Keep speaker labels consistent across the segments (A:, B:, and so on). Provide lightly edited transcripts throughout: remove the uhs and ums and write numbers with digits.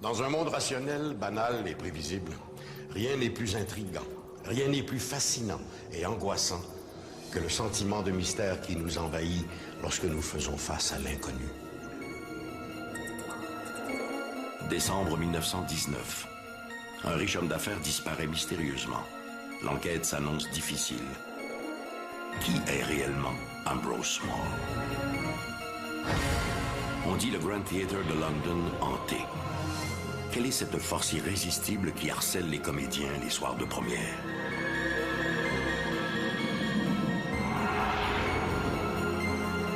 A: Dans un monde rationnel, banal et prévisible, rien n'est plus intriguant, rien n'est plus fascinant et angoissant que le sentiment de mystère qui nous envahit lorsque nous faisons face à l'inconnu.
B: Décembre 1919. Un riche homme d'affaires disparaît mystérieusement. L'enquête s'annonce difficile. Qui est réellement Ambrose Small? On dit le Grand Theatre de London hanté. Quelle est cette force irrésistible qui harcèle les comédiens les soirs de première?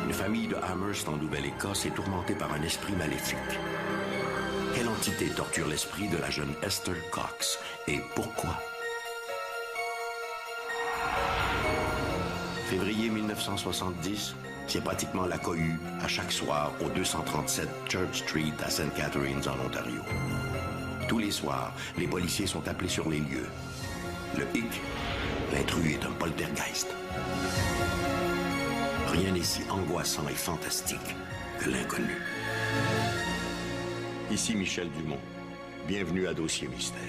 B: Une famille de Amherst en Nouvelle-Écosse est tourmentée par un esprit maléfique. Quelle entité torture l'esprit de la jeune Esther Cox et pourquoi? Février 1970, c'est pratiquement la cohue à chaque soir au 237 Church Street à St. Catharines en Ontario. Tous les soirs, les policiers sont appelés sur les lieux. Le hic, l'intrus est un poltergeist. Rien n'est si angoissant et fantastique que l'inconnu. Ici Michel Dumont. Bienvenue à Dossier Mystère.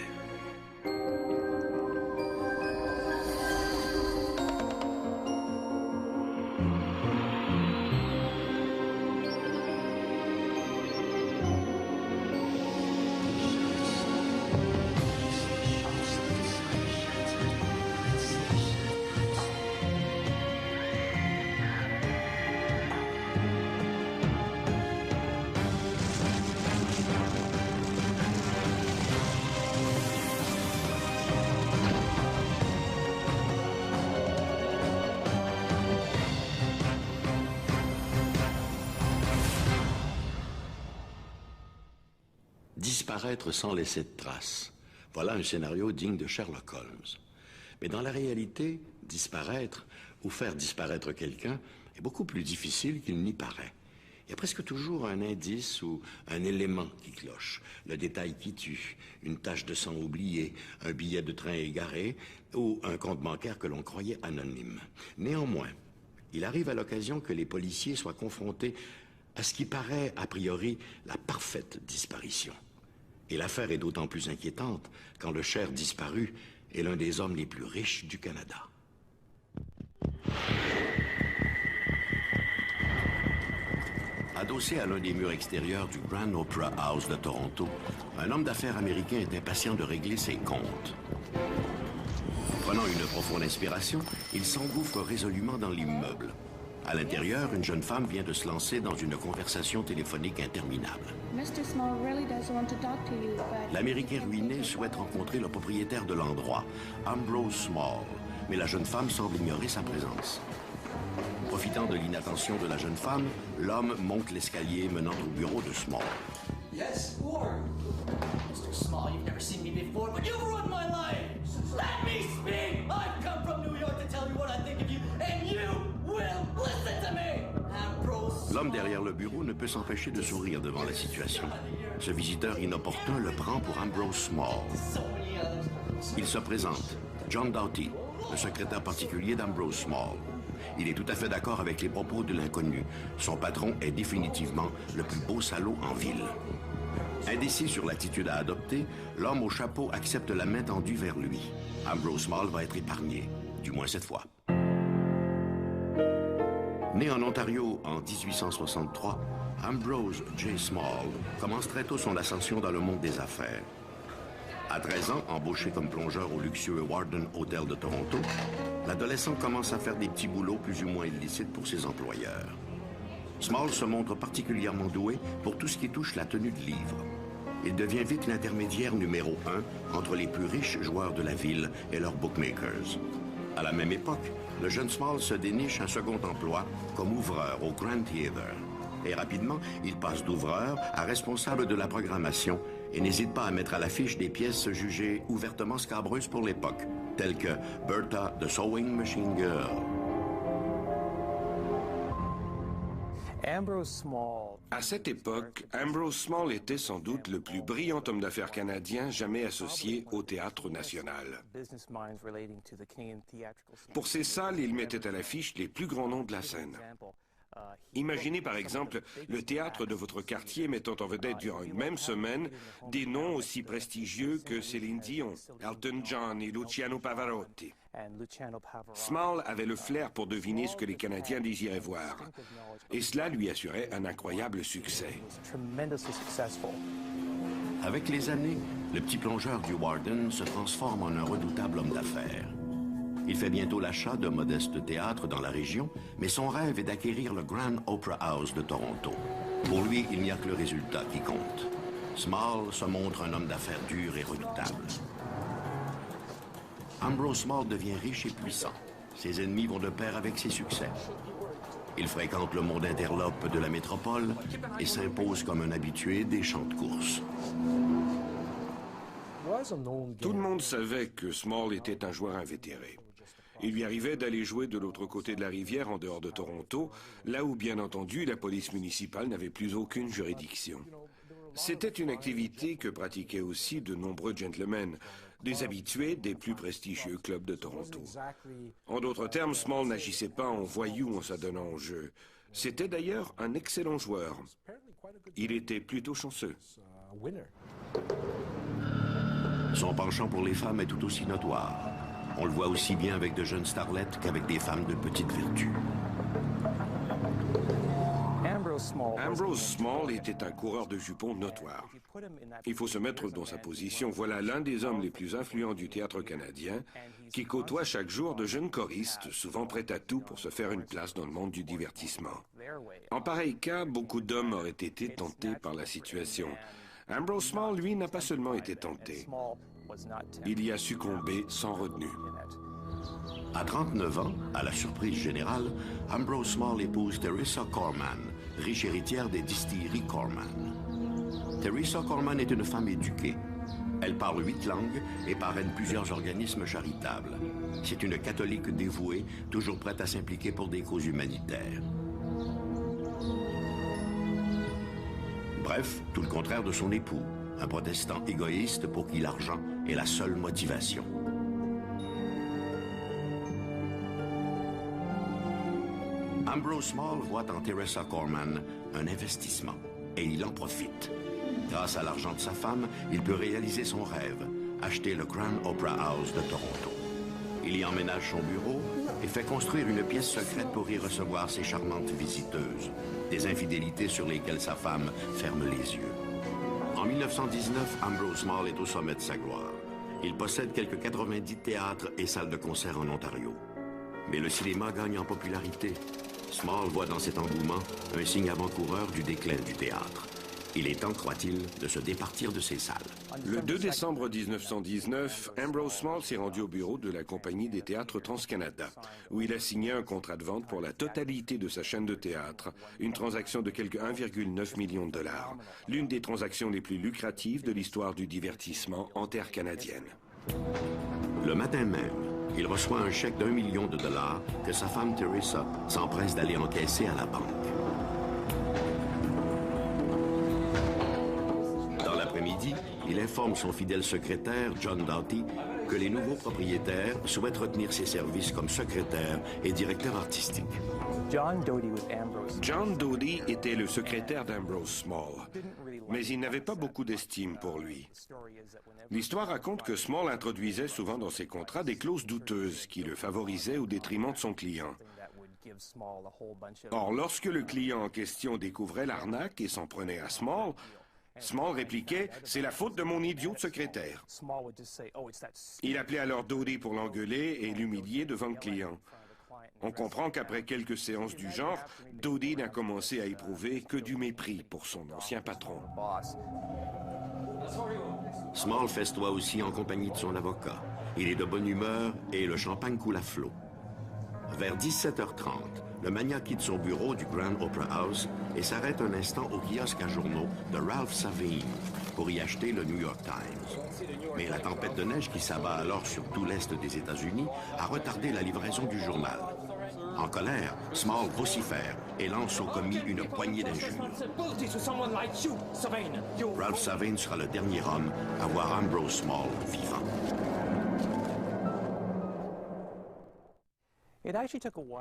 B: Disparaître sans laisser de traces. Voilà un scénario digne de Sherlock Holmes. Mais dans la réalité, disparaître ou faire disparaître quelqu'un est beaucoup plus difficile qu'il n'y paraît. Il y a presque toujours un indice ou un élément qui cloche. Le détail qui tue, une tache de sang oubliée, un billet de train égaré ou un compte bancaire que l'on croyait anonyme. Néanmoins, il arrive à l'occasion que les policiers soient confrontés à ce qui paraît a priori la parfaite disparition. Et l'affaire est d'autant plus inquiétante quand le cher disparu est l'un des hommes les plus riches du Canada. Adossé à l'un des murs extérieurs du Grand Opera House de Toronto, un homme d'affaires américain est impatient de régler ses comptes. Prenant une profonde inspiration, il s'engouffre résolument dans l'immeuble. À l'intérieur, une jeune femme vient de se lancer dans une conversation téléphonique interminable. L'Américain ruiné souhaite rencontrer le propriétaire de l'endroit, Ambrose Small, mais la jeune femme semble ignorer sa présence. Profitant de l'inattention de la jeune femme, l'homme monte l'escalier menant au bureau de Small.
C: Yes, who are you? Mr. Small, you've never seen me before, but you've ruined my life! Let me speak! I've come from New York to tell you what I think of you, and you will listen to me! Ambrose.
B: L'homme derrière le bureau ne peut s'empêcher de sourire devant la situation. Ce visiteur inopportun le prend pour Ambrose Small. Il se présente, John Doughty, le secrétaire particulier d'Ambrose Small. Il est tout à fait d'accord avec les propos de l'inconnu. Son patron est définitivement le plus beau salaud en ville. Indécis sur l'attitude à adopter, l'homme au chapeau accepte la main tendue vers lui. Ambrose Small va être épargné, du moins cette fois. Né en Ontario en 1863, Ambrose J. Small commence très tôt son ascension dans le monde des affaires. À 13 ans, embauché comme plongeur au luxueux Warden Hotel de Toronto, l'adolescent commence à faire des petits boulots plus ou moins illicites pour ses employeurs. Small se montre particulièrement doué pour tout ce qui touche la tenue de livres. Il devient vite l'intermédiaire numéro 1 entre les plus riches joueurs de la ville et leurs bookmakers. À la même époque, le jeune Small se déniche un second emploi comme ouvreur au Grand Theatre. Et rapidement, il passe d'ouvreur à responsable de la programmation et n'hésite pas à mettre à l'affiche des pièces jugées ouvertement scabreuses pour l'époque, telles que Bertha the Sewing Machine Girl.
D: À cette époque, Ambrose Small était sans doute le plus brillant homme d'affaires canadien jamais associé au Théâtre national. Pour ses salles, il mettait à l'affiche les plus grands noms de la scène. Imaginez par exemple le théâtre de votre quartier mettant en vedette durant une même semaine des noms aussi prestigieux que Céline Dion, Elton John et Luciano Pavarotti. Small avait le flair pour deviner ce que les Canadiens désiraient voir. Et cela lui assurait un incroyable succès.
B: Avec les années, le petit plongeur du Warden se transforme en un redoutable homme d'affaires. Il fait bientôt l'achat de modestes théâtres dans la région, mais son rêve est d'acquérir le Grand Opera House de Toronto. Pour lui, il n'y a que le résultat qui compte. Small se montre un homme d'affaires dur et redoutable. Ambrose Small devient riche et puissant. Ses ennemis vont de pair avec ses succès. Il fréquente le monde interlope de la métropole et s'impose comme un habitué des champs de course.
D: Tout le monde savait que Small était un joueur invétéré. Il lui arrivait d'aller jouer de l'autre côté de la rivière, en dehors de Toronto, là où, bien entendu, la police municipale n'avait plus aucune juridiction. C'était une activité que pratiquaient aussi de nombreux gentlemen, des habitués des plus prestigieux clubs de Toronto. En d'autres termes, Small n'agissait pas en voyou en s'adonnant au jeu. C'était d'ailleurs un excellent joueur. Il était plutôt chanceux.
B: Son penchant pour les femmes est tout aussi notoire. On le voit aussi bien avec de jeunes starlettes qu'avec des femmes de petite vertu.
D: Ambrose Small était un coureur de jupons notoire. Il faut se mettre dans sa position. Voilà l'un des hommes les plus influents du théâtre canadien qui côtoie chaque jour de jeunes choristes, souvent prêts à tout pour se faire une place dans le monde du divertissement. En pareil cas, beaucoup d'hommes auraient été tentés par la situation. Ambrose Small, lui, n'a pas seulement été tenté. Il y a succombé sans retenue.
B: À 39 ans, à la surprise générale, Ambrose Small épouse Teresa Corman, riche héritière des distilleries Corman. Teresa Corman est une femme éduquée. Elle parle 8 langues et parraine plusieurs organismes charitables. C'est une catholique dévouée, toujours prête à s'impliquer pour des causes humanitaires. Bref, tout le contraire de son époux, un protestant égoïste pour qui l'argent est la seule motivation. Ambrose Small voit en Teresa Corman un investissement et il en profite. Grâce à l'argent de sa femme, il peut réaliser son rêve, acheter le Grand Opera House de Toronto. Il y emménage son bureau et fait construire une pièce secrète pour y recevoir ses charmantes visiteuses, des infidélités sur lesquelles sa femme ferme les yeux. En 1919, Ambrose Small est au sommet de sa gloire. Il possède quelques 90 théâtres et salles de concert en Ontario. Mais le cinéma gagne en popularité. Small voit dans cet engouement un signe avant-coureur du déclin du théâtre. Il est temps, croit-il, de se départir de ces salles.
D: Le 2 décembre 1919, Ambrose Small s'est rendu au bureau de la Compagnie des théâtres Trans-Canada, où il a signé un contrat de vente pour la totalité de sa chaîne de théâtre, une transaction de quelque 1,9 million de dollars, l'une des transactions les plus lucratives de l'histoire du divertissement en terre canadienne.
B: Le matin même, il reçoit un chèque d'1 million de dollars que sa femme Teresa s'empresse d'aller encaisser à la banque. Midi, il informe son fidèle secrétaire, John Doughty, que les nouveaux propriétaires souhaitent retenir ses services comme secrétaire et directeur artistique.
D: John Doughty était le secrétaire d'Ambrose Small, mais il n'avait pas beaucoup d'estime pour lui. L'histoire raconte que Small introduisait souvent dans ses contrats des clauses douteuses qui le favorisaient au détriment de son client. Or, lorsque le client en question découvrait l'arnaque et s'en prenait à Small, Small répliquait « C'est la faute de mon idiot de secrétaire ». Il appelait alors Doughty pour l'engueuler et l'humilier devant le client. On comprend qu'après quelques séances du genre, Doughty n'a commencé à éprouver que du mépris pour son ancien patron.
B: Small festoie aussi en compagnie de son avocat. Il est de bonne humeur et le champagne coule à flot. Vers 17h30, le magnat quitte son bureau du Grand Opera House et s'arrête un instant au kiosque à journaux de Ralph Savine pour y acheter le New York Times. Mais la tempête de neige qui s'abat alors sur tout l'est des États-Unis a retardé la livraison du journal. En colère, Small vocifère et lance au commis une poignée d'injures. Ralph Savine sera le dernier homme à voir Ambrose Small vivant.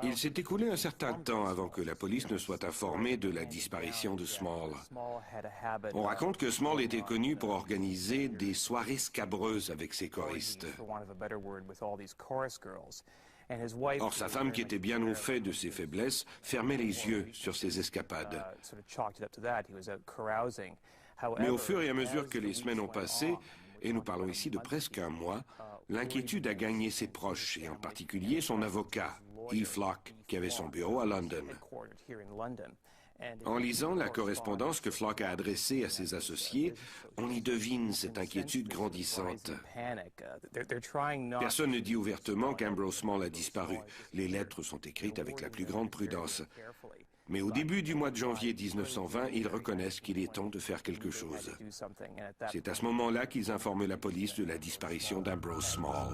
D: Il s'est écoulé un certain temps avant que la police ne soit informée de la disparition de Small. On raconte que Small était connu pour organiser des soirées scabreuses avec ses choristes. Or, sa femme, qui était bien au fait de ses faiblesses, fermait les yeux sur ses escapades. Mais au fur et à mesure que les semaines ont passé, et nous parlons ici de presque un mois, l'inquiétude a gagné ses proches, et en particulier son avocat, E. Flock, qui avait son bureau à London. En lisant la correspondance que Flock a adressée à ses associés, on y devine cette inquiétude grandissante. Personne ne dit ouvertement qu'Ambrose Small a disparu. Les lettres sont écrites avec la plus grande prudence. Mais au début du mois de janvier 1920, ils reconnaissent qu'il est temps de faire quelque chose. C'est à ce moment-là qu'ils informent la police de la disparition d'Ambrose Small.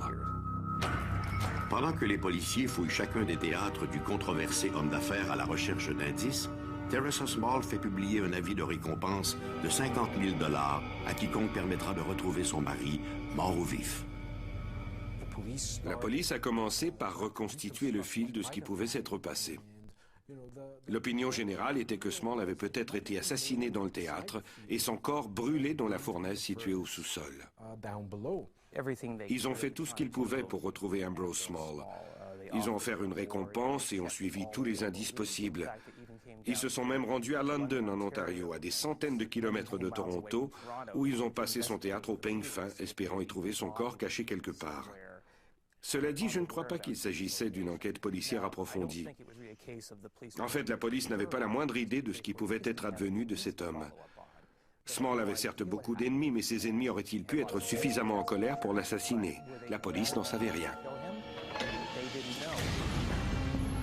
B: Pendant que les policiers fouillent chacun des théâtres du controversé homme d'affaires à la recherche d'indices, Teresa Small fait publier un avis de récompense de 50 000 $ à quiconque permettra de retrouver son mari, mort ou vif.
D: La police a commencé par reconstituer le fil de ce qui pouvait s'être passé. L'opinion générale était que Small avait peut-être été assassiné dans le théâtre et son corps brûlé dans la fournaise située au sous-sol. Ils ont fait tout ce qu'ils pouvaient pour retrouver Ambrose Small. Ils ont offert une récompense et ont suivi tous les indices possibles. Ils se sont même rendus à London, en Ontario, à des centaines de kilomètres de Toronto, où ils ont passé son théâtre au peigne fin, espérant y trouver son corps caché quelque part. Cela dit, je ne crois pas qu'il s'agissait d'une enquête policière approfondie. En fait, la police n'avait pas la moindre idée de ce qui pouvait être advenu de cet homme. Small avait certes beaucoup d'ennemis, mais ces ennemis auraient-ils pu être suffisamment en colère pour l'assassiner? La police n'en savait rien.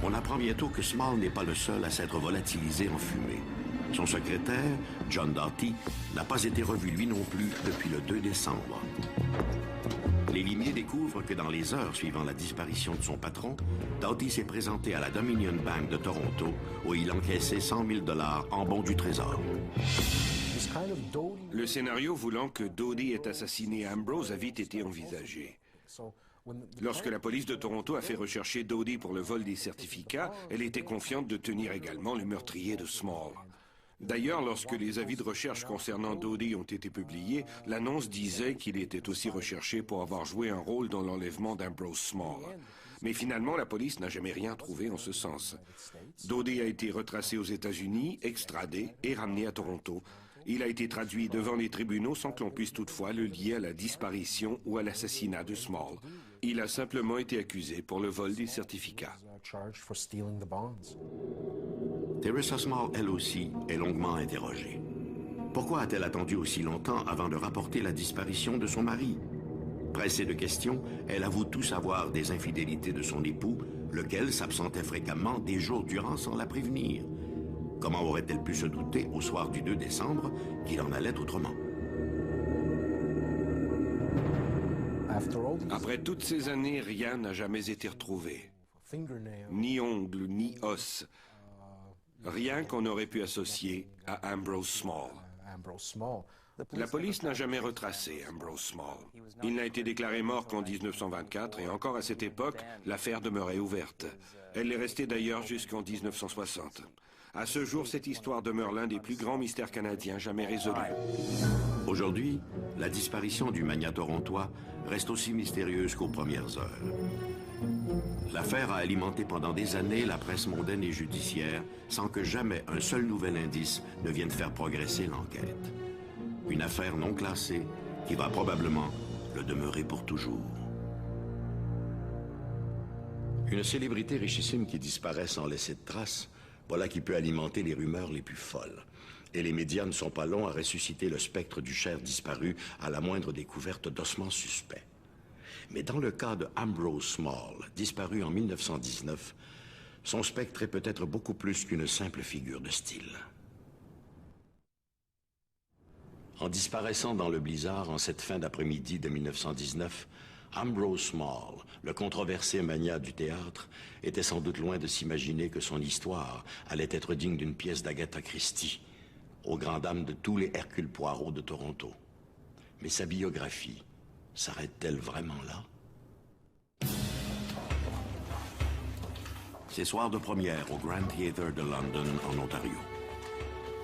B: On apprend bientôt que Small n'est pas le seul à s'être volatilisé en fumée. Son secrétaire, John Doughty, n'a pas été revu lui non plus depuis le 2 décembre. Les limiers découvrent que dans les heures suivant la disparition de son patron, Doughty s'est présenté à la Dominion Bank de Toronto où il encaissait 100 000 $ en bons du trésor.
D: Le scénario voulant que Doughty ait assassiné Ambrose a vite été envisagé. Lorsque la police de Toronto a fait rechercher Doughty pour le vol des certificats, elle était confiante de tenir également le meurtrier de Small. D'ailleurs, lorsque les avis de recherche concernant Doughty ont été publiés, l'annonce disait qu'il était aussi recherché pour avoir joué un rôle dans l'enlèvement d'Ambrose Small. Mais finalement, la police n'a jamais rien trouvé en ce sens. Doughty a été retracé aux États-Unis, extradé et ramené à Toronto. Il a été traduit devant les tribunaux sans que l'on puisse toutefois le lier à la disparition ou à l'assassinat de Small. Il a simplement été accusé pour le vol des certificats.
B: Teresa Small, elle aussi, est longuement interrogée. Pourquoi a-t-elle attendu aussi longtemps avant de rapporter la disparition de son mari? Pressée de questions, elle avoue tout savoir des infidélités de son époux, lequel s'absentait fréquemment des jours durant sans la prévenir. Comment aurait-elle pu se douter, au soir du 2 décembre, qu'il en allait autrement?
D: Après toutes ces années, rien n'a jamais été retrouvé. Ni ongles, ni os. Rien qu'on aurait pu associer à Ambrose Small. La police n'a jamais retracé Ambrose Small. Il n'a été déclaré mort qu'en 1924 et encore à cette époque, l'affaire demeurait ouverte. Elle est restée d'ailleurs jusqu'en 1960. À ce jour, cette histoire demeure l'un des plus grands mystères canadiens jamais résolus.
B: Aujourd'hui, la disparition du magnat torontois reste aussi mystérieuse qu'aux premières heures. L'affaire a alimenté pendant des années la presse mondaine et judiciaire sans que jamais un seul nouvel indice ne vienne faire progresser l'enquête. Une affaire non classée qui va probablement le demeurer pour toujours. Une célébrité richissime qui disparaît sans laisser de traces, voilà qui peut alimenter les rumeurs les plus folles. Et les médias ne sont pas longs à ressusciter le spectre du cher disparu à la moindre découverte d'ossements suspects. Mais dans le cas de Ambrose Small, disparu en 1919, son spectre est peut-être beaucoup plus qu'une simple figure de style. En disparaissant dans le blizzard en cette fin d'après-midi de 1919, Ambrose Small, le controversé magnat du théâtre, était sans doute loin de s'imaginer que son histoire allait être digne d'une pièce d'Agatha Christie, aux grandes dames de tous les Hercule Poirot de Toronto. Mais sa biographie s'arrête-t-elle vraiment là? C'est soir de première au Grand Theatre de London, en Ontario.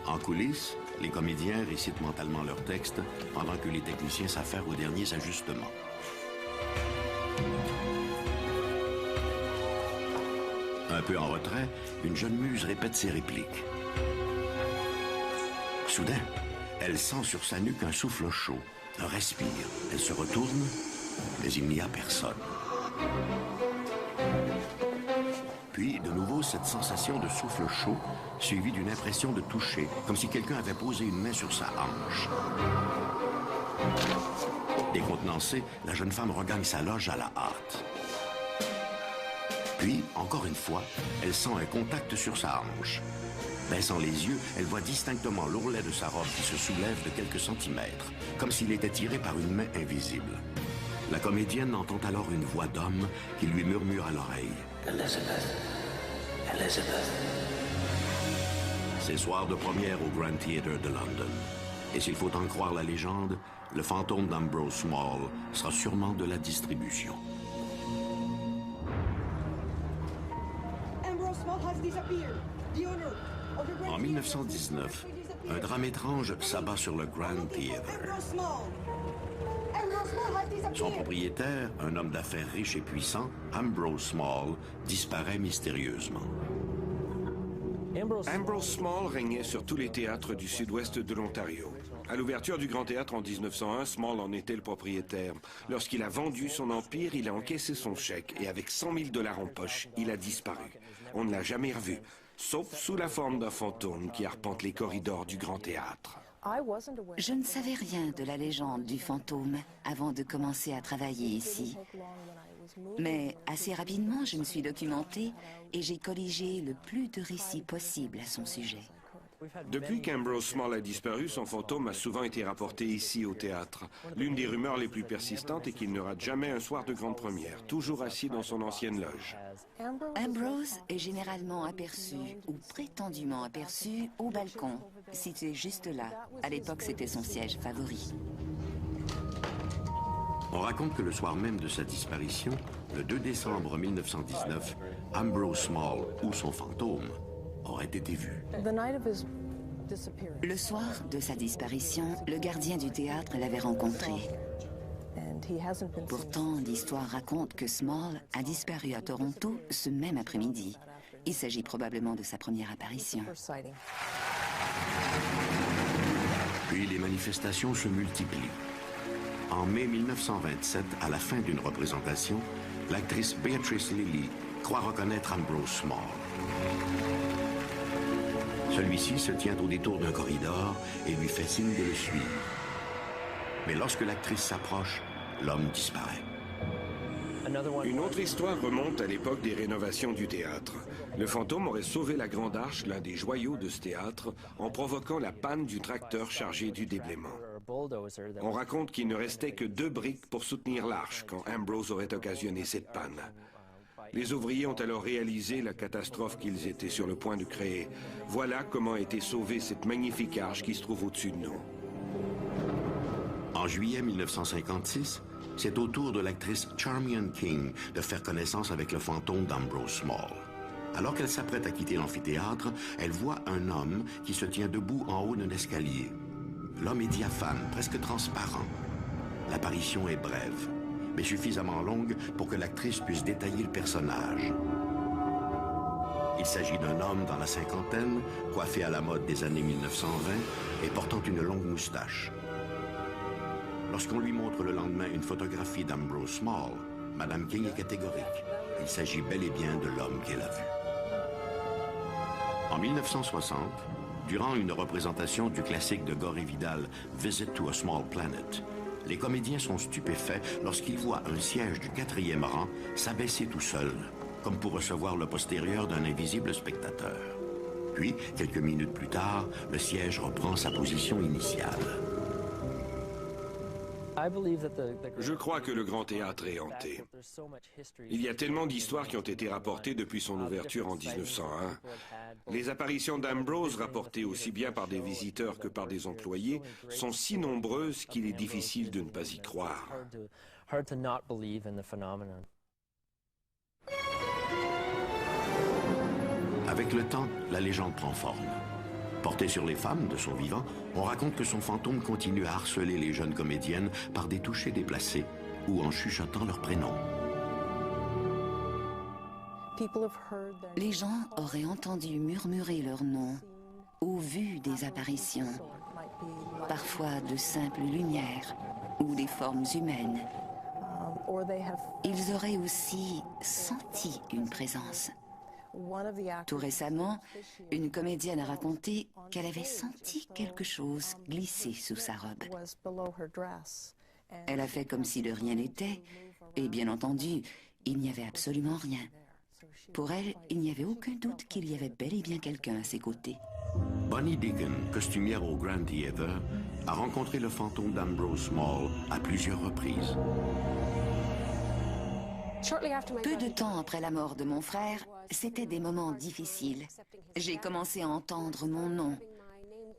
B: En coulisses, les comédiens récitent mentalement leurs textes pendant que les techniciens s'affairent aux derniers ajustements. Un peu en retrait, une jeune muse répète ses répliques. Soudain, elle sent sur sa nuque un souffle chaud, un respire. Elle se retourne, mais il n'y a personne. Puis, de nouveau, cette sensation de souffle chaud, suivie d'une impression de toucher, comme si quelqu'un avait posé une main sur sa hanche. Décontenancée, la jeune femme regagne sa loge à la hâte. Puis, encore une fois, elle sent un contact sur sa hanche. Baissant les yeux, elle voit distinctement l'ourlet de sa robe qui se soulève de quelques centimètres, comme s'il était tiré par une main invisible. La comédienne entend alors une voix d'homme qui lui murmure à l'oreille.
E: Elizabeth. Elizabeth.
B: C'est soir de première au Grand Theatre de London. Et s'il faut en croire la légende, le fantôme d'Ambrose Small sera sûrement de la distribution. En 1919, un drame étrange s'abat sur le Grand Theatre. Son propriétaire, un homme d'affaires riche et puissant, Ambrose Small, disparaît mystérieusement.
D: Ambrose Small régnait sur tous les théâtres du sud-ouest de l'Ontario. À l'ouverture du Grand Théâtre en 1901, Small en était le propriétaire. Lorsqu'il a vendu son empire, il a encaissé son chèque et avec 100 000 $ en poche, il a disparu. On ne l'a jamais revu, sauf sous la forme d'un fantôme qui arpente les corridors du Grand Théâtre.
F: Je ne savais rien de la légende du fantôme avant de commencer à travailler ici. Mais assez rapidement, je me suis documentée et j'ai colligé le plus de récits possibles à son sujet.
D: Depuis qu'Ambrose Small a disparu, son fantôme a souvent été rapporté ici au théâtre. L'une des rumeurs les plus persistantes est qu'il ne rate jamais un soir de grande première, toujours assis dans son ancienne loge.
F: Ambrose est généralement aperçu, ou prétendument aperçu, au balcon, situé juste là. À l'époque, c'était son siège favori.
B: On raconte que le soir même de sa disparition, le 2 décembre 1919, Ambrose Small, ou son fantôme, aurait été vu.
F: Le soir de sa disparition, le gardien du théâtre l'avait rencontré. Pourtant, l'histoire raconte que Small a disparu à Toronto ce même après-midi. Il s'agit probablement de sa première apparition.
B: Puis les manifestations se multiplient. En mai 1927, à la fin d'une représentation, l'actrice Beatrice Lillie croit reconnaître Ambrose Small. Celui-ci se tient au détour d'un corridor et lui fait signe de le suivre. Mais lorsque l'actrice s'approche, l'homme disparaît.
D: Une autre histoire remonte à l'époque des rénovations du théâtre. Le fantôme aurait sauvé la Grande Arche, l'un des joyaux de ce théâtre, en provoquant la panne du tracteur chargé du déblaiement. On raconte qu'il ne restait que 2 briques pour soutenir l'arche quand Ambrose aurait occasionné cette panne. Les ouvriers ont alors réalisé la catastrophe qu'ils étaient sur le point de créer. Voilà comment a été sauvée cette magnifique arche qui se trouve au-dessus de nous.
B: En juillet 1956, c'est au tour de l'actrice Charmian King de faire connaissance avec le fantôme d'Ambrose Small. Alors qu'elle s'apprête à quitter l'amphithéâtre, elle voit un homme qui se tient debout en haut d'un escalier. L'homme est diaphane, presque transparent. L'apparition est brève, mais suffisamment longue pour que l'actrice puisse détailler le personnage. Il s'agit d'un homme dans la cinquantaine, coiffé à la mode des années 1920 et portant une longue moustache. Lorsqu'on lui montre le lendemain une photographie d'Ambrose Small, Madame King est catégorique. Il s'agit bel et bien de l'homme qu'elle a vu. En 1960, durant une représentation du classique de Gore et Vidal, Visit to a Small Planet, les comédiens sont stupéfaits lorsqu'ils voient un siège du 4e rang s'abaisser tout seul, comme pour recevoir le postérieur d'un invisible spectateur. Puis, quelques minutes plus tard, le siège reprend sa position initiale.
D: Je crois que le Grand Théâtre est hanté. Il y a tellement d'histoires qui ont été rapportées depuis son ouverture en 1901. Les apparitions d'Ambrose, rapportées aussi bien par des visiteurs que par des employés, sont si nombreuses qu'il est difficile de ne pas y croire.
B: Avec le temps, la légende prend forme. Portée sur les femmes de son vivant, on raconte que son fantôme continue à harceler les jeunes comédiennes par des touchés déplacés ou en chuchotant leurs prénoms.
F: Les gens auraient entendu murmurer leur nom ou vu des apparitions, parfois de simples lumières ou des formes humaines. Ils auraient aussi senti une présence. Tout récemment, une comédienne a raconté qu'elle avait senti quelque chose glisser sous sa robe. Elle a fait comme si de rien n'était, et bien entendu, il n'y avait absolument rien. Pour elle, il n'y avait aucun doute qu'il y avait bel et bien quelqu'un à ses côtés.
B: Bonnie Deacon, costumière au Grand Theatre, a rencontré le fantôme d'Ambrose Small à plusieurs reprises.
F: Peu de temps après la mort de mon frère, c'était des moments difficiles. J'ai commencé à entendre mon nom,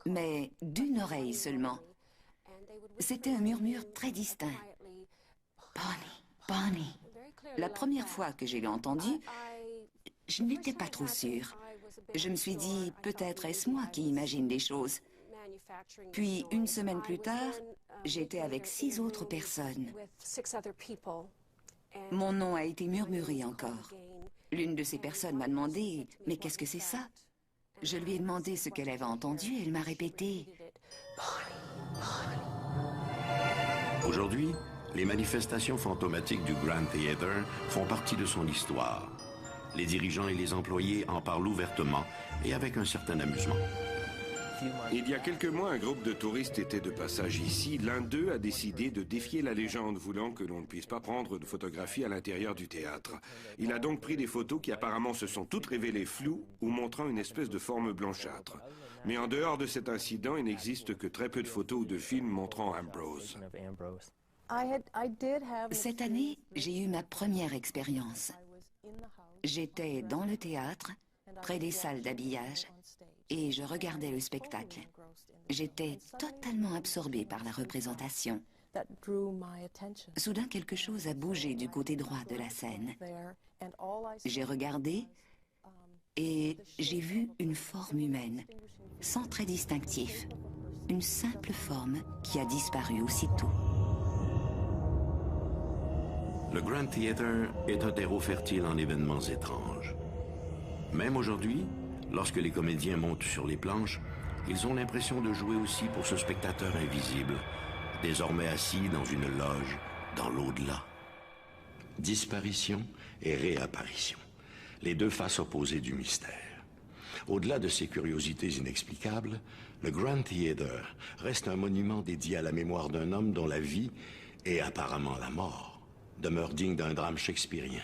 F: mais d'une oreille seulement. C'était un murmure très distinct. Bonnie, Bonnie. La première fois que je l'ai entendu, je n'étais pas trop sûre. Je me suis dit, peut-être est-ce moi qui imagine des choses. Puis, une semaine plus tard, j'étais avec 6 autres personnes. Mon nom a été murmuré encore. L'une de ces personnes m'a demandé « Mais qu'est-ce que c'est ça ?» Je lui ai demandé ce qu'elle avait entendu et elle m'a répété «
B: Aujourd'hui, les manifestations fantomatiques du Grand Theatre font partie de son histoire. Les dirigeants et les employés en parlent ouvertement et avec un certain amusement.
D: Il y a quelques mois, un groupe de touristes était de passage ici. L'un d'eux a décidé de défier la légende, voulant que l'on ne puisse pas prendre de photographies à l'intérieur du théâtre. Il a donc pris des photos qui apparemment se sont toutes révélées floues ou montrant une espèce de forme blanchâtre. Mais en dehors de cet incident, il n'existe que très peu de photos ou de films montrant Ambrose.
F: Cette année, j'ai eu ma première expérience. J'étais dans le théâtre, près des salles d'habillage, et je regardais le spectacle. J'étais totalement absorbée par la représentation. Soudain, quelque chose a bougé du côté droit de la scène. J'ai regardé et j'ai vu une forme humaine, sans trait distinctif. Une simple forme qui a disparu aussitôt.
B: Le Grand Theatre est un terreau fertile en événements étranges. Même aujourd'hui, lorsque les comédiens montent sur les planches, ils ont l'impression de jouer aussi pour ce spectateur invisible, désormais assis dans une loge dans l'au-delà.
A: Disparition et réapparition, les deux faces opposées du mystère. Au-delà de ces curiosités inexplicables, le Grand Theatre reste un monument dédié à la mémoire d'un homme dont la vie, et apparemment la mort, demeure digne d'un drame shakespearien.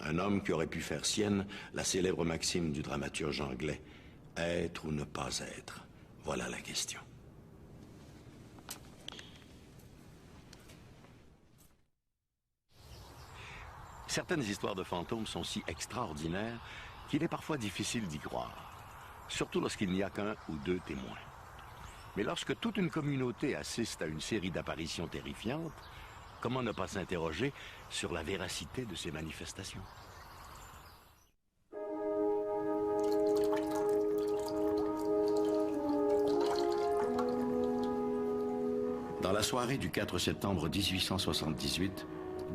A: Un homme qui aurait pu faire sienne la célèbre maxime du dramaturge anglais « Être ou ne pas être ?» Voilà la question. Certaines histoires de fantômes sont si extraordinaires qu'il est parfois difficile d'y croire, surtout lorsqu'il n'y a qu'un ou deux témoins. Mais lorsque toute une communauté assiste à une série d'apparitions terrifiantes, comment ne pas s'interroger sur la véracité de ces manifestations? Dans la soirée du 4 septembre 1878,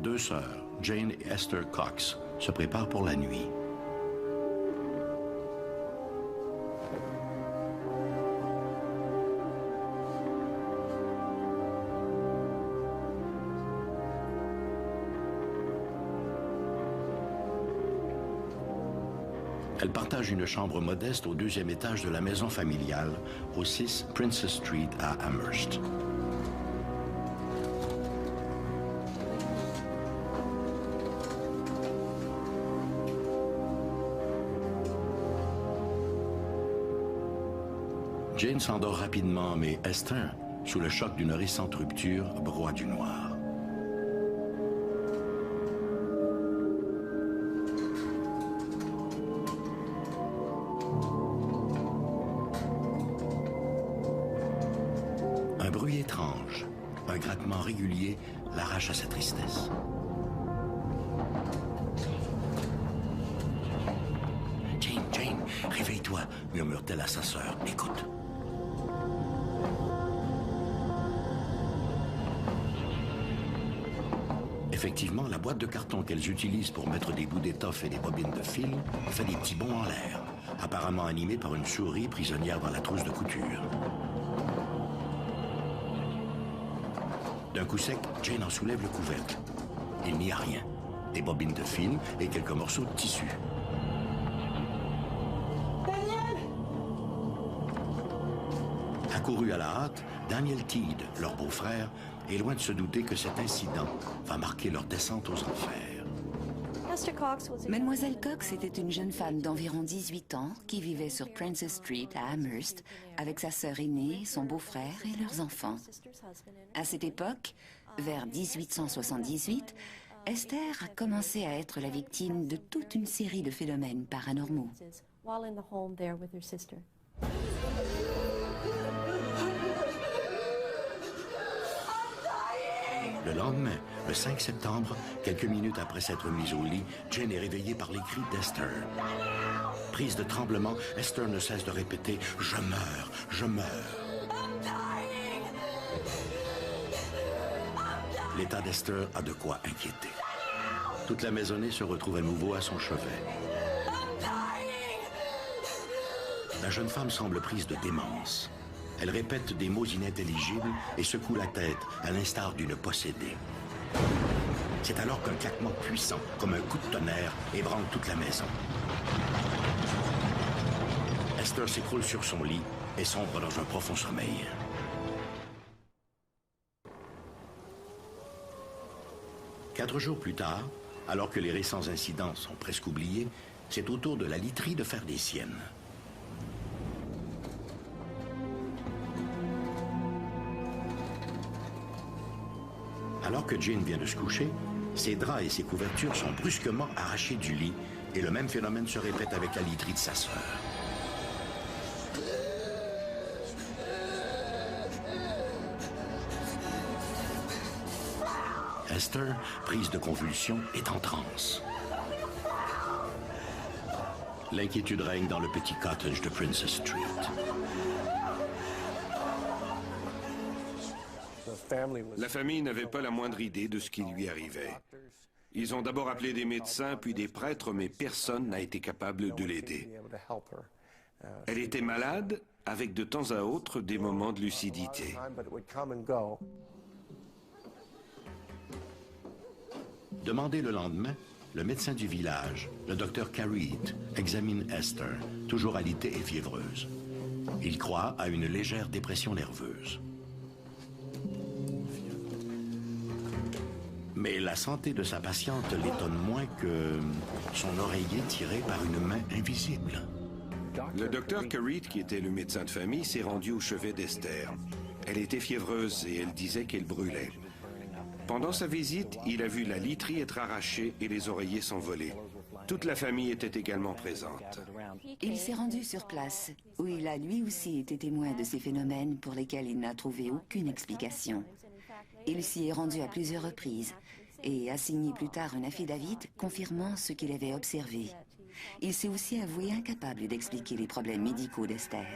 A: 2 sœurs, Jane et Esther Cox, se préparent pour la nuit. Elles partagent une chambre modeste au 2e étage de la maison familiale, au 6 Princess Street à Amherst. Jane s'endort rapidement, mais Esther, sous le choc d'une récente rupture, broie du noir. Un bruit étrange, un grattement régulier l'arrache à sa tristesse. Jane,
B: Tais-toi, murmure-t-elle à sa sœur. Écoute. Effectivement, la boîte de carton qu'elles utilisent pour mettre des bouts d'étoffe et des bobines de fil fait des petits bonds en l'air, apparemment animés par une souris prisonnière dans la trousse de couture. D'un coup sec, Jane en soulève le couvercle. Il n'y a rien. Des bobines de fil et quelques morceaux de tissu.
G: Daniel!
B: Accouru à la hâte, Daniel Teed, leur beau-frère, est loin de se douter que cet incident va marquer leur descente aux enfers.
F: Mademoiselle Cox était une jeune femme d'environ 18 ans qui vivait sur Princess Street à Amherst avec sa sœur aînée, son beau-frère et leurs enfants. À cette époque, vers 1878, Esther a commencé à être la victime de toute une série de phénomènes paranormaux.
B: Le lendemain, le 5 septembre, quelques minutes après s'être mise au lit, Jane est réveillée par les cris d'Esther. Prise de tremblement, Esther ne cesse de répéter « Je meurs, je meurs ». L'état d'Esther a de quoi inquiéter. Toute la maisonnée se retrouve à nouveau à son chevet. La jeune femme semble prise de démence. Elle répète des mots inintelligibles et secoue la tête, à l'instar d'une possédée. C'est alors qu'un claquement puissant, comme un coup de tonnerre, ébranle toute la maison. Esther s'écroule sur son lit et sombre dans un profond sommeil. Quatre jours plus tard, alors que les récents incidents sont presque oubliés, c'est au tour de la literie de faire des siennes. Alors que Jane vient de se coucher, ses draps et ses couvertures sont brusquement arrachés du lit et le même phénomène se répète avec la literie de sa sœur. Esther, prise de convulsions, est en transe. L'inquiétude règne dans le petit cottage de Princess Street.
D: La famille n'avait pas la moindre idée de ce qui lui arrivait. Ils ont d'abord appelé des médecins, puis des prêtres, mais personne n'a été capable de l'aider. Elle était malade, avec de temps à autre des moments de lucidité.
B: Demandé le lendemain, le médecin du village, le docteur Carreed, examine Esther, toujours alitée et fiévreuse. Il croit à une légère dépression nerveuse. Mais la santé de sa patiente l'étonne moins que son oreiller tiré par une main invisible.
D: Le docteur Carreed, qui était le médecin de famille, s'est rendu au chevet d'Esther. Elle était fiévreuse et elle disait qu'elle brûlait. Pendant sa visite, il a vu la literie être arrachée et les oreillers s'envoler. Toute la famille était également présente.
F: Il s'est rendu sur place, où il a lui aussi été témoin de ces phénomènes pour lesquels il n'a trouvé aucune explication. Il s'y est rendu à plusieurs reprises et a signé plus tard un affidavit confirmant ce qu'il avait observé. Il s'est aussi avoué incapable d'expliquer les problèmes médicaux d'Esther.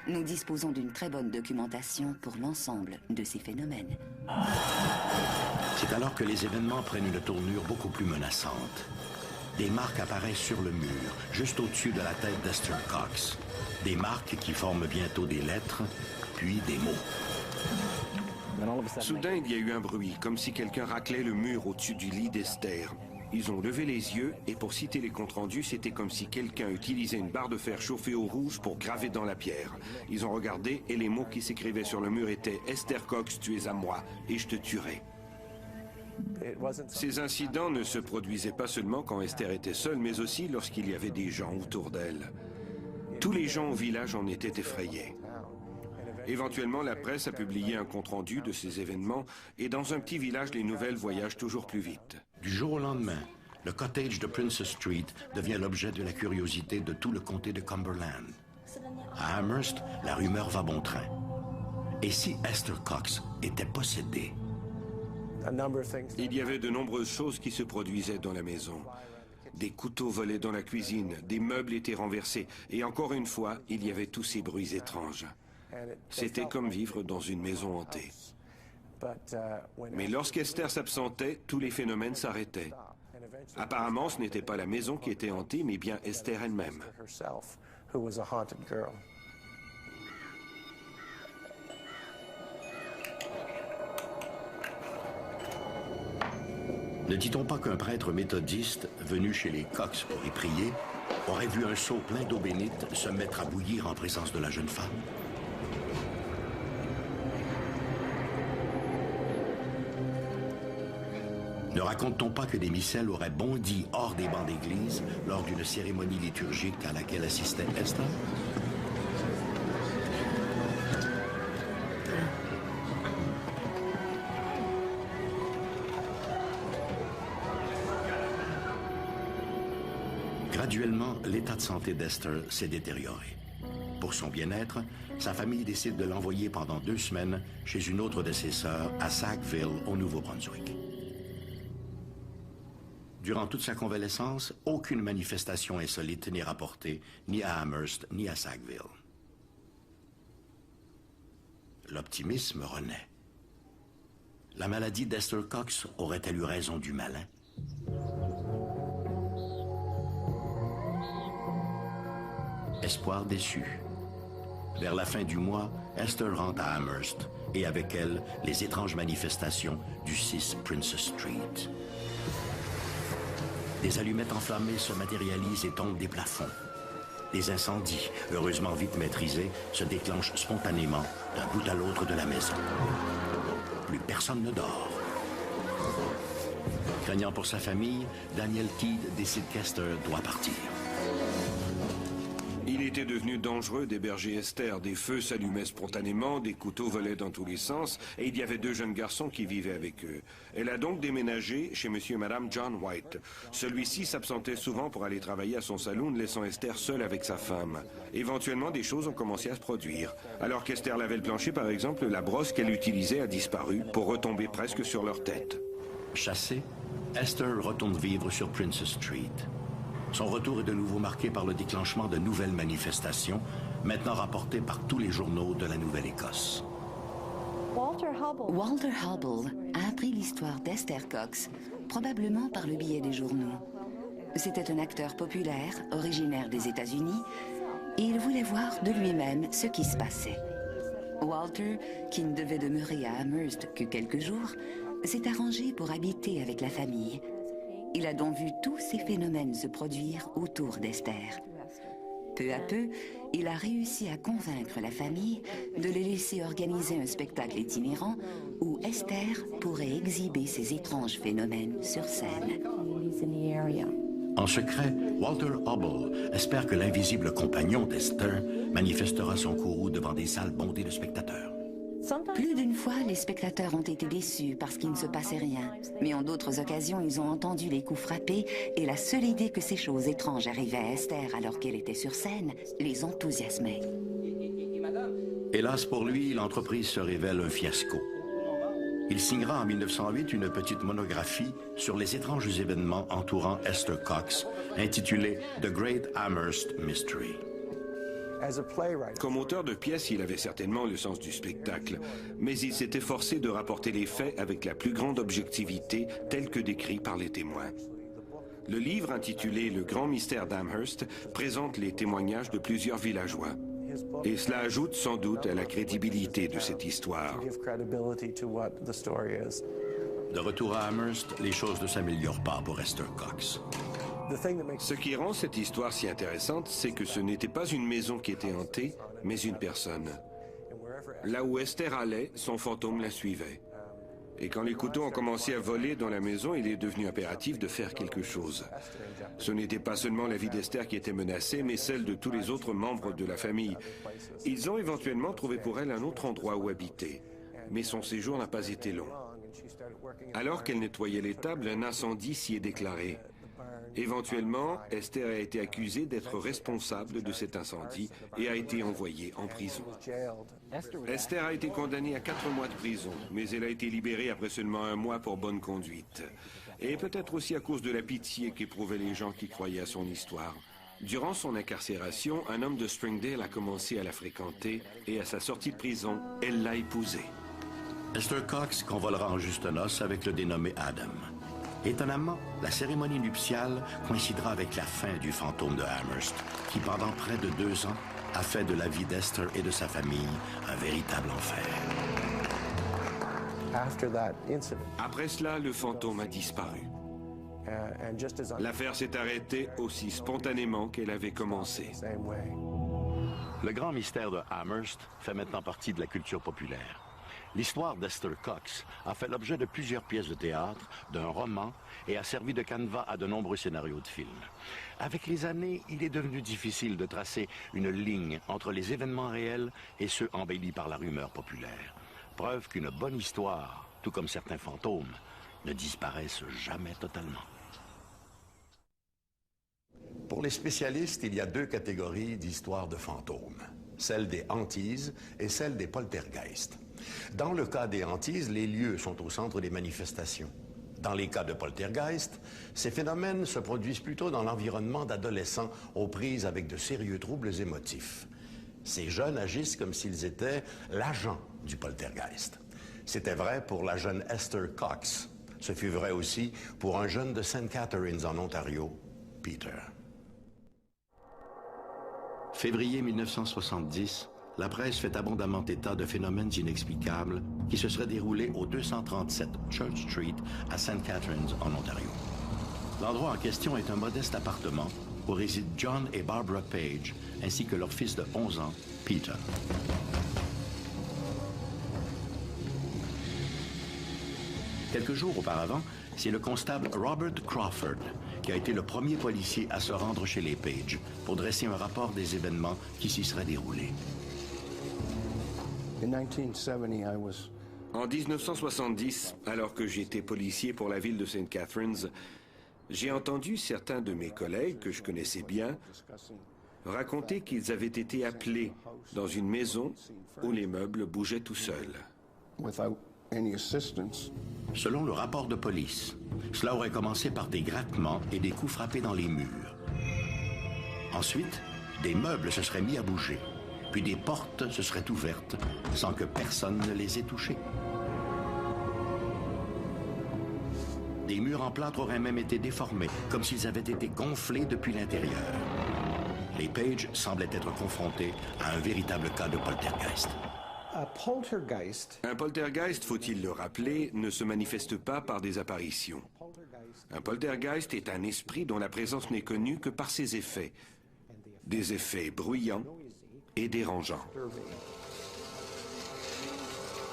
F: Nous disposons d'une très bonne documentation pour l'ensemble de ces phénomènes.
B: C'est alors que les événements prennent une tournure beaucoup plus menaçante. Des marques apparaissent sur le mur, juste au-dessus de la tête d'Esther Cox. Des marques qui forment bientôt des lettres, puis des mots.
D: Soudain, il y a eu un bruit, comme si quelqu'un raclait le mur au-dessus du lit d'Esther. Ils ont levé les yeux, et pour citer les comptes rendus, c'était comme si quelqu'un utilisait une barre de fer chauffée au rouge pour graver dans la pierre. Ils ont regardé, et les mots qui s'écrivaient sur le mur étaient « Esther Cox, tu es à moi, et je te tuerai ». Ces incidents ne se produisaient pas seulement quand Esther était seule, mais aussi lorsqu'il y avait des gens autour d'elle. Tous les gens au village en étaient effrayés. Éventuellement, la presse a publié un compte-rendu de ces événements, et dans un petit village, les nouvelles voyagent toujours plus vite.
B: Du jour au lendemain, le cottage de Princess Street devient l'objet de la curiosité de tout le comté de Cumberland. À Amherst, la rumeur va bon train. Et si Esther Cox était possédée?
D: Il y avait de nombreuses choses qui se produisaient dans la maison. Des couteaux volaient dans la cuisine, des meubles étaient renversés, et encore une fois, il y avait tous ces bruits étranges. C'était comme vivre dans une maison hantée. Mais lorsqu'Esther s'absentait, tous les phénomènes s'arrêtaient. Apparemment, ce n'était pas la maison qui était hantée, mais bien Esther elle-même.
B: Ne dit-on pas qu'un prêtre méthodiste, venu chez les Cox pour y prier, aurait vu un seau plein d'eau bénite se mettre à bouillir en présence de la jeune femme? Ne raconte-t-on pas que des missels auraient bondi hors des bancs d'église lors d'une cérémonie liturgique à laquelle assistait Esther? Graduellement, l'état de santé d'Esther s'est détérioré. Pour son bien-être, sa famille décide de l'envoyer pendant 2 semaines chez une autre de ses sœurs à Sackville, au Nouveau-Brunswick. Durant toute sa convalescence, aucune manifestation insolite n'est rapportée ni à Amherst ni à Sackville. L'optimisme renaît. La maladie d'Esther Cox aurait-elle eu raison du malin? Espoir déçu. Vers la fin du mois, Esther rentre à Amherst et avec elle, les étranges manifestations du 6 Princess Street. Des allumettes enflammées se matérialisent et tombent des plafonds. Des incendies, heureusement vite maîtrisés, se déclenchent spontanément d'un bout à l'autre de la maison. Plus personne ne dort. Craignant pour sa famille, Daniel Keed décide qu'Esther doit partir.
D: Il était devenu dangereux d'héberger Esther. Des feux s'allumaient spontanément, des couteaux volaient dans tous les sens, et il y avait 2 jeunes garçons qui vivaient avec eux. Elle a donc déménagé chez monsieur et madame John White. Celui-ci s'absentait souvent pour aller travailler à son saloon, laissant Esther seule avec sa femme. Éventuellement, des choses ont commencé à se produire. Alors qu'Esther lavait le plancher, par exemple, la brosse qu'elle utilisait a disparu pour retomber presque sur leur tête.
B: Chassée, Esther retourne vivre sur Princess Street. Son retour est de nouveau marqué par le déclenchement de nouvelles manifestations, maintenant rapportées par tous les journaux de la Nouvelle-Écosse.
F: Walter Hubble a appris l'histoire d'Esther Cox, probablement par le biais des journaux. C'était un acteur populaire, originaire des États-Unis, et il voulait voir de lui-même ce qui se passait. Walter, qui ne devait demeurer à Amherst que quelques jours, s'est arrangé pour habiter avec la famille. Il a donc vu tous ces phénomènes se produire autour d'Esther. Peu à peu, il a réussi à convaincre la famille de les laisser organiser un spectacle itinérant où Esther pourrait exhiber ces étranges phénomènes sur scène.
B: En secret, Walter Hubble espère que l'invisible compagnon d'Esther manifestera son courroux devant des salles bondées de spectateurs.
F: Plus d'une fois, les spectateurs ont été déçus parce qu'il ne se passait rien. Mais en d'autres occasions, ils ont entendu les coups frappés et la seule idée que ces choses étranges arrivaient à Esther alors qu'elle était sur scène les enthousiasmait.
B: Hélas pour lui, l'entreprise se révèle un fiasco. Il signera en 1908 une petite monographie sur les étranges événements entourant Esther Cox, intitulée « The Great Amherst Mystery ».
D: Comme auteur de pièces, il avait certainement le sens du spectacle, mais il s'est efforcé de rapporter les faits avec la plus grande objectivité, tels que décrits par les témoins. Le livre, intitulé « Le grand mystère d'Amherst », présente les témoignages de plusieurs villageois. Et cela ajoute sans doute à la crédibilité de cette histoire.
B: De retour à Amherst, les choses ne s'améliorent pas pour Esther Cox.
D: Ce qui rend cette histoire si intéressante, c'est que ce n'était pas une maison qui était hantée, mais une personne. Là où Esther allait, son fantôme la suivait. Et quand les couteaux ont commencé à voler dans la maison, il est devenu impératif de faire quelque chose. Ce n'était pas seulement la vie d'Esther qui était menacée, mais celle de tous les autres membres de la famille. Ils ont éventuellement trouvé pour elle un autre endroit où habiter. Mais son séjour n'a pas été long. Alors qu'elle nettoyait les tables, un incendie s'y est déclaré. Éventuellement, Esther a été accusée d'être responsable de cet incendie et a été envoyée en prison. Esther a été condamnée à 4 mois de prison, mais elle a été libérée après seulement 1 mois pour bonne conduite. Et peut-être aussi à cause de la pitié qu'éprouvaient les gens qui croyaient à son histoire. Durant son incarcération, un homme de Springdale a commencé à la fréquenter et à sa sortie de prison, elle l'a épousée.
B: Esther Cox convolera en juste noces avec le dénommé Adam. Étonnamment, la cérémonie nuptiale coïncidera avec la fin du fantôme de Amherst, qui pendant près de 2 ans a fait de la vie d'Esther et de sa famille un véritable enfer.
D: Après cela, le fantôme a disparu. L'affaire s'est arrêtée aussi spontanément qu'elle avait commencé.
B: Le grand mystère de Amherst fait maintenant partie de la culture populaire. L'histoire d'Esther Cox a fait l'objet de plusieurs pièces de théâtre, d'un roman et a servi de canevas à de nombreux scénarios de films. Avec les années, il est devenu difficile de tracer une ligne entre les événements réels et ceux embellis par la rumeur populaire. Preuve qu'une bonne histoire, tout comme certains fantômes, ne disparaissent jamais totalement.
A: Pour les spécialistes, il y a 2 catégories d'histoires de fantômes, celle des hantises et celle des poltergeists. Dans le cas des hantises, les lieux sont au centre des manifestations. Dans les cas de poltergeist, ces phénomènes se produisent plutôt dans l'environnement d'adolescents aux prises avec de sérieux troubles émotifs. Ces jeunes agissent comme s'ils étaient l'agent du poltergeist. C'était vrai pour la jeune Esther Cox. Ce fut vrai aussi pour un jeune de St. Catharines en Ontario, Peter.
B: Février 1970, la presse fait abondamment état de phénomènes inexplicables qui se seraient déroulés au 237 Church Street à St. Catharines, en Ontario. L'endroit en question est un modeste appartement où résident John et Barbara Page, ainsi que leur fils de 11 ans, Peter. Quelques jours auparavant, c'est le constable Robert Crawford qui a été le premier policier à se rendre chez les Page pour dresser un rapport des événements qui s'y seraient déroulés.
D: En 1970, alors que j'étais policier pour la ville de St. Catharines, j'ai entendu certains de mes collègues que je connaissais bien raconter qu'ils avaient été appelés dans une maison où les meubles bougeaient tout seuls.
B: Selon le rapport de police, cela aurait commencé par des grattements et des coups frappés dans les murs. Ensuite, des meubles se seraient mis à bouger, puis des portes se seraient ouvertes sans que personne ne les ait touchées. Des murs en plâtre auraient même été déformés, comme s'ils avaient été gonflés depuis l'intérieur. Les Page semblaient être confrontés à un véritable cas de poltergeist.
D: Un poltergeist, faut-il le rappeler, ne se manifeste pas par des apparitions. Un poltergeist est un esprit dont la présence n'est connue que par ses effets. Des effets bruyants et dérangeants.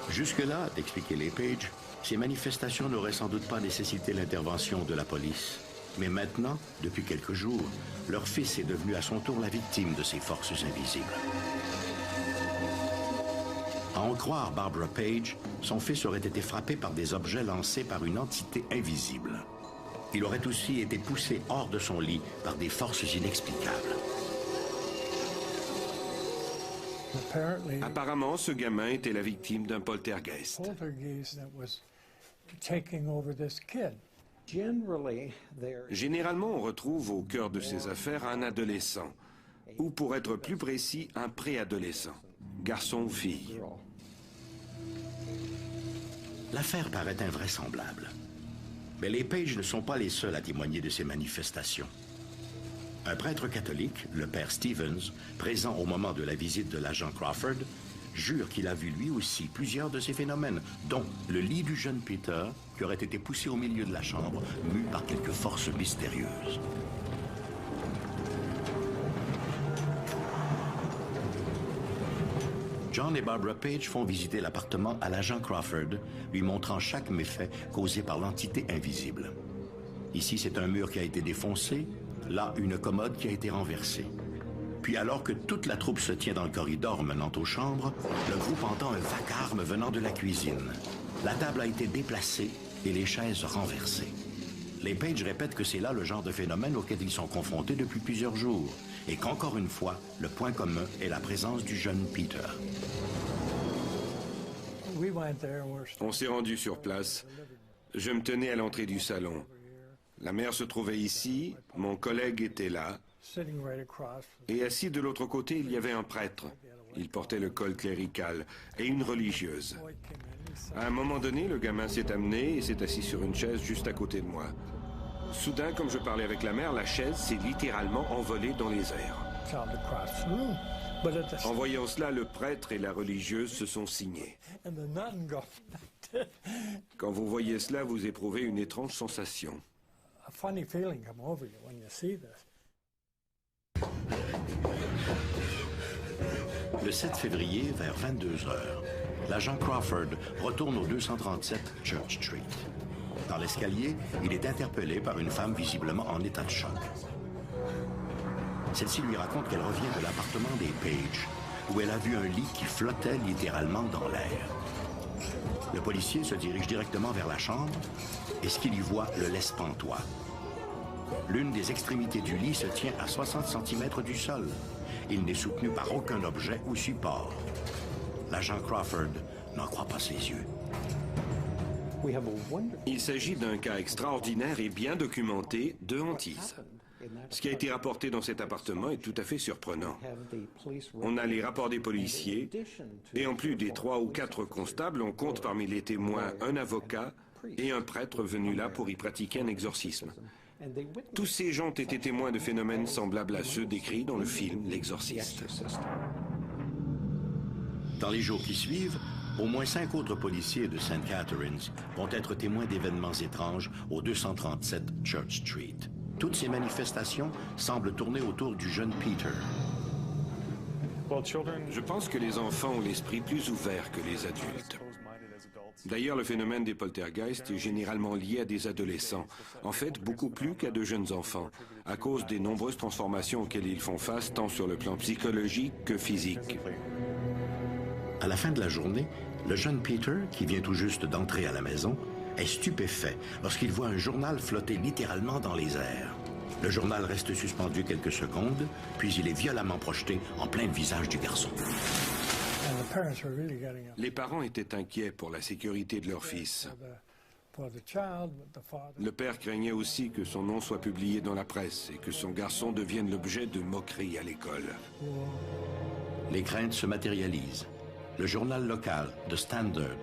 B: Jusque-là, d'expliquer les Page, ces manifestations n'auraient sans doute pas nécessité l'intervention de la police. Mais maintenant, depuis quelques jours, leur fils est devenu à son tour la victime de ces forces invisibles. À en croire Barbara Page, son fils aurait été frappé par des objets lancés par une entité invisible. Il aurait aussi été poussé hors de son lit par des forces inexplicables.
D: Apparemment, ce gamin était la victime d'un poltergeist. Généralement, on retrouve au cœur de ces affaires un adolescent, ou pour être plus précis, un préadolescent, garçon ou fille.
B: L'affaire paraît invraisemblable. Mais les Page ne sont pas les seuls à témoigner de ces manifestations. Un prêtre catholique, le père Stevens, présent au moment de la visite de l'agent Crawford, jure qu'il a vu lui aussi plusieurs de ces phénomènes, dont le lit du jeune Peter, qui aurait été poussé au milieu de la chambre, mu par quelques forces mystérieuses. John et Barbara Page font visiter l'appartement à l'agent Crawford, lui montrant chaque méfait causé par l'entité invisible. Ici, c'est un mur qui a été défoncé, là, une commode qui a été renversée. Puis alors que toute la troupe se tient dans le corridor menant aux chambres, le groupe entend un vacarme venant de la cuisine. La table a été déplacée et les chaises renversées. Les Page répètent que c'est là le genre de phénomène auquel ils sont confrontés depuis plusieurs jours et qu'encore une fois, le point commun est la présence du jeune Peter.
D: On s'est rendu sur place. Je me tenais à l'entrée du salon. La mère se trouvait ici, mon collègue était là, et assis de l'autre côté, il y avait un prêtre. Il portait le col clérical, et une religieuse. À un moment donné, le gamin s'est amené et s'est assis sur une chaise juste à côté de moi. Soudain, comme je parlais avec la mère, la chaise s'est littéralement envolée dans les airs. En voyant cela, le prêtre et la religieuse se sont signés. Quand vous voyez cela, vous éprouvez une étrange sensation.
B: Le 7 février, vers 22 h, l'agent Crawford retourne au 237 Church Street. Dans l'escalier, il est interpellé par une femme visiblement en état de choc. Celle-ci lui raconte qu'elle revient de l'appartement des Page, où elle a vu un lit qui flottait littéralement dans l'air. Le policier se dirige directement vers la chambre et ce qu'il y voit le laisse pantois. L'une des extrémités du lit se tient à 60 cm du sol. Il n'est soutenu par aucun objet ou support. L'agent Crawford n'en croit pas ses yeux.
D: Il s'agit d'un cas extraordinaire et bien documenté de hantise. Ce qui a été rapporté dans cet appartement est tout à fait surprenant. On a les rapports des policiers, et en plus des 3 ou 4 constables, on compte parmi les témoins un avocat et un prêtre venu là pour y pratiquer un exorcisme. Tous ces gens ont été témoins de phénomènes semblables à ceux décrits dans le film L'Exorciste.
B: Dans les jours qui suivent, au moins 5 autres policiers de St. Catharines vont être témoins d'événements étranges au 237 Church Street. Toutes ces manifestations semblent tourner autour du jeune Peter.
D: Je pense que les enfants ont l'esprit plus ouvert que les adultes. D'ailleurs, le phénomène des poltergeists est généralement lié à des adolescents, en fait beaucoup plus qu'à de jeunes enfants, à cause des nombreuses transformations auxquelles ils font face tant sur le plan psychologique que physique.
B: À la fin de la journée, le jeune Peter, qui vient tout juste d'entrer à la maison, est stupéfait lorsqu'il voit un journal flotter littéralement dans les airs. Le journal reste suspendu quelques secondes, puis il est violemment projeté en plein visage du garçon.
D: Les parents étaient inquiets pour la sécurité de leur fils. Le père craignait aussi que son nom soit publié dans la presse et que son garçon devienne l'objet de moqueries à l'école.
B: Les craintes se matérialisent. Le journal local, The Standard,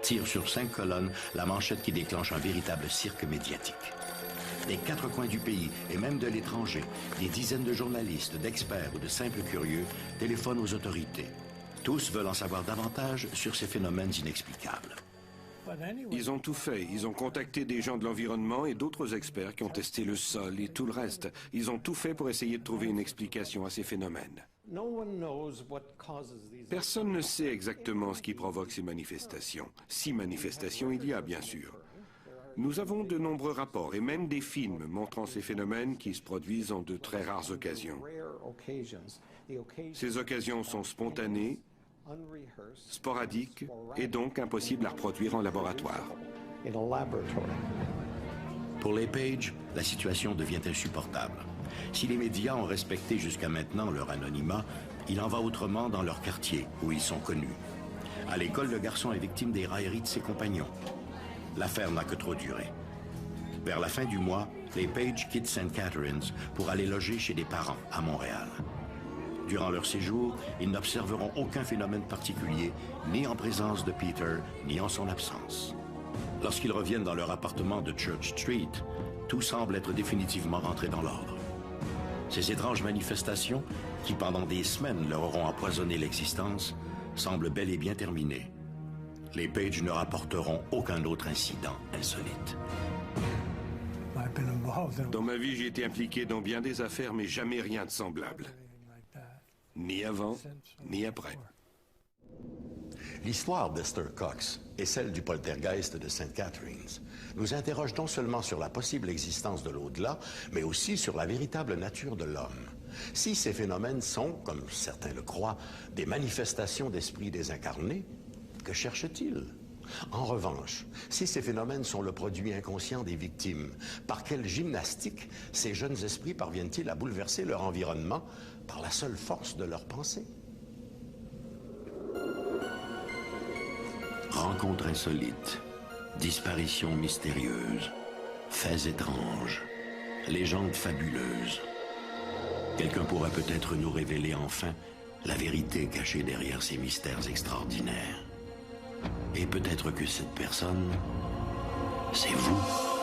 B: tire sur 5 colonnes la manchette qui déclenche un véritable cirque médiatique. Des 4 coins du pays et même de l'étranger, des dizaines de journalistes, d'experts ou de simples curieux téléphonent aux autorités. Tous veulent en savoir davantage sur ces phénomènes inexplicables.
D: Ils ont tout fait. Ils ont contacté des gens de l'environnement et d'autres experts qui ont testé le sol et tout le reste. Ils ont tout fait pour essayer de trouver une explication à ces phénomènes. Personne ne sait exactement ce qui provoque ces manifestations. 6 manifestations il y a, bien sûr. Nous avons de nombreux rapports et même des films montrant ces phénomènes qui se produisent en de très rares occasions. Ces occasions sont spontanées, sporadiques et donc impossibles à reproduire en laboratoire.
B: Pour les Page, la situation devient insupportable. Si les médias ont respecté jusqu'à maintenant leur anonymat, il en va autrement dans leur quartier, où ils sont connus. À l'école, le garçon est victime des railleries de ses compagnons. L'affaire n'a que trop duré. Vers la fin du mois, les Page quittent St. Catharines pour aller loger chez des parents à Montréal. Durant leur séjour, ils n'observeront aucun phénomène particulier, ni en présence de Peter, ni en son absence. Lorsqu'ils reviennent dans leur appartement de Church Street, tout semble être définitivement rentré dans l'ordre. Ces étranges manifestations, qui pendant des semaines leur auront empoisonné l'existence, semblent bel et bien terminées. Les Page ne rapporteront aucun autre incident insolite.
D: Dans ma vie, j'ai été impliqué dans bien des affaires, mais jamais rien de semblable. Ni avant, ni après.
A: L'histoire d'Esther Cox et celle du poltergeist de St. Catharines nous interroge non seulement sur la possible existence de l'au-delà, mais aussi sur la véritable nature de l'homme. Si ces phénomènes sont, comme certains le croient, des manifestations d'esprits désincarnés, que cherchent-ils? En revanche, si ces phénomènes sont le produit inconscient des victimes, par quelle gymnastique ces jeunes esprits parviennent-ils à bouleverser leur environnement par la seule force de leur pensée?
B: Rencontres insolites, disparitions mystérieuses, faits étranges, légendes fabuleuses. Quelqu'un pourra peut-être nous révéler enfin la vérité cachée derrière ces mystères extraordinaires. Et peut-être que cette personne, c'est vous.